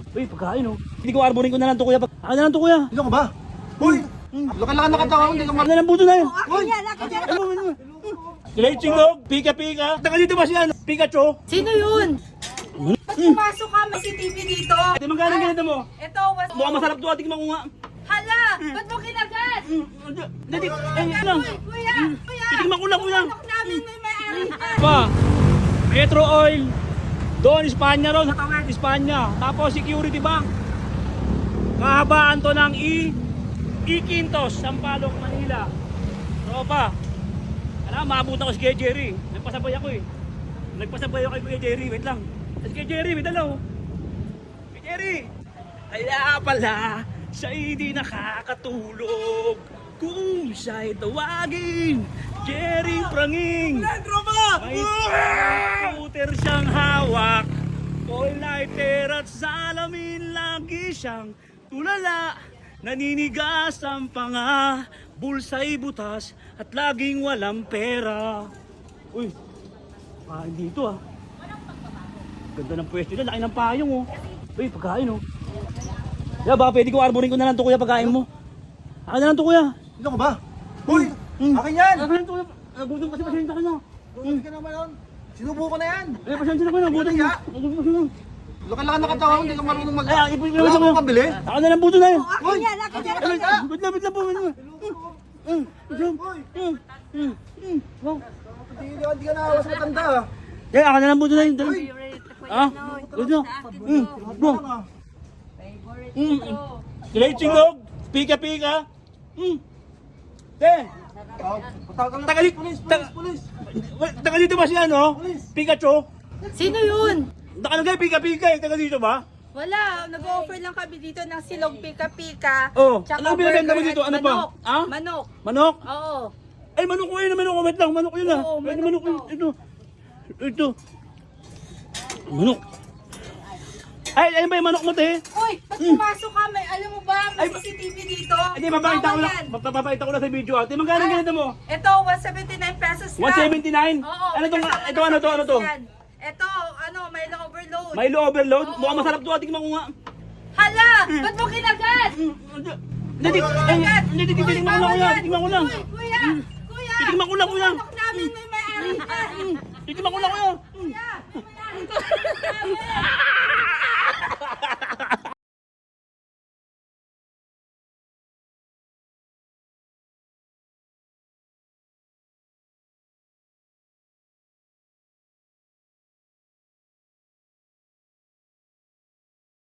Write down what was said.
Uy, pagkain oh. Hindi ko arborin ko na lang to kuya. Ako na lang to kuya. Sino ka ba? Uy! Laki-laki nakatawa, hindi ka Ako na lang buto na yun. Uy! Ano mo? Raching dog, pika-pika. Taka dito ba siya? Pikachu? Sino yun? Ba't pumasok ka? May CCTV dito. Ate, magkano ganito mo? Ito, was... Mukhang masarap to, ate, ko nga. Hala! Ba't mo kinagat? Dati, ay, lang. Kuya! Kuya! Titigman ko lang, kuya. Anak namin may may-ari ka. Pa, Metro Oil. Doon, Espanya ron, sa tawid, Espanya. Tapos Security Bank. Kahabaan to ng I-Quintos, Sampaloc, Manila. Tropa. Alam, maabutan ko si Kuya Jerry. Nagpasabay ako eh. Nagpasabay ako kay Kuya Jerry. Wait lang. Si Kuya Jerry, may dalaw. Kuya Jerry. Kaya pala, siya'y di nakakatulog. Kung siya'y tawagin, Jerry Pranging. May scooter siyang hawak. All nighter at salamin lagi siyang tulala. Naninigas ang panga, bulsa'y butas at laging walang pera. Uy, pakain dito ah. Ganda ng pwesto dyan, laki ng payong oh. Uy, pagkain oh. Kaya ba, pwede ko arborin ko na lang to kuya pagkain mo. Akin na lang to kuya. Sino ka ba? Uy! Akin yan! Akin na lang to kuya. Nagutom kasi pasyenta ka na. Hindi ka naman yun. Sinubo ko na yan. Eh, pasyenta na kuya, nagutom ka. Nagutom ka na. Laki-laki nakatawa, hindi ka marunong mag... Ay, ipin Wala akong pambili. Akin na lang buto na yun. Akin yan! Akin yan! Wait lang po. Wait lang. Hindi ka naawas matanda ah. Eh, akin na lang buto na yun. Ah? Wait lang. Bro. Favorite ko. Raching dog, pika-pika. Ten. Tagalit. Taga dito ba siya, no? Pikachu? Sino yun? Nakalagay pika-pika eh. Taga dito ba? Wala, nag-offer lang kami dito ng silog pika-pika. Oh, tsaka ano binibenta mo burger dito? at Ano pa? manok. Ah? Manok. Manok? Oo. Ay, manok ko yun. Manok ko. Wait lang. Manok yun ah. Oo, Ay, manok manok to. yun. Ito. Manok. Ay, ayun ba yung manok mo, te? Uy, ba't pumasok ka? May, alam mo ba, may Ay, CCTV dito. Hindi, mapapakita ko Bawal lang. yan. Mapapakita ko lang sa video. Ate, magkano ganito mo? Ito, 179 pesos lang. 179? Oo. Ano tong, kasama ito, ng ano to, ano to? yan. Ito, ano, Milo overload. Milo overload? Oo. Mukhang masarap to. Tingnan ko nga. Hala! Ba't mo kinagat? Hindi, titigman ko lang, kuya. Titigman ko lang. Uy, kuya! Kuya! Titigman ko lang, kuya. Anak namin may may-ari ka. Titigman ko lang, kuya. Kuya! May may-ari ka.